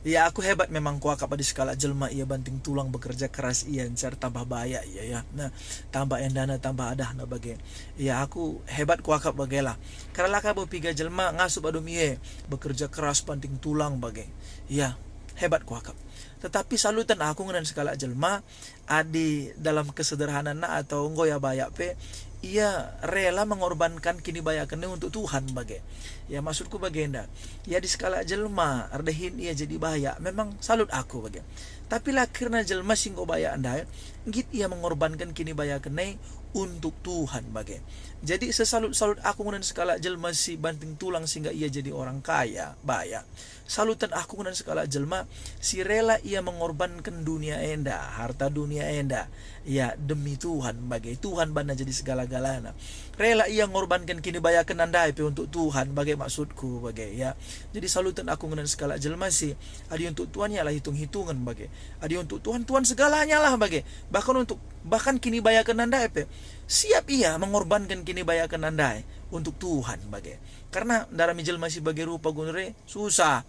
Ya aku hebat memang kuaka pada skala jelma ia banting tulang bekerja keras ia car tambah baya iya ya. Nah, tambah endana tambah adah na bage. Ya aku hebat kuaka bagela. Karena ka piga jelma ngasup adu mie bekerja keras banting tulang bage. Ya, hebat kuaka. Tetapi salutan aku ngenan skala jelma adi dalam kesederhanaan atau ngoya baya pe ia rela mengorbankan kini bayakannya untuk Tuhan bage. Ya maksudku bagenda. Ya di skala jelma ardehin ia jadi bahaya. Memang salut aku bage. Tapi lah karena jelma sing baya andai, git ia mengorbankan kini bayakannya untuk Tuhan bage. Jadi sesalut-salut aku ngenan skala jelma si banting tulang sehingga ia jadi orang kaya, baya. Salutan aku ngenan skala jelma si rela ia mengorbankan dunia enda, harta dunia enda. Ya demi Tuhan bagai Tuhan bana jadi segala-galana. Rela ia ngorbankan kini bayakan andai pe untuk Tuhan bagai maksudku bagai ya. Jadi salutan aku ngenan skala jelma si adi untuk Tuhan ya lah hitung-hitungan bagai. Adi untuk Tuhan Tuhan segalanya lah bagai. Bahkan kini bayakan andai pe siap ia mengorbankan kini bayakan andai untuk Tuhan bagai. Karena dalam jelma si bagai rupa gunure susah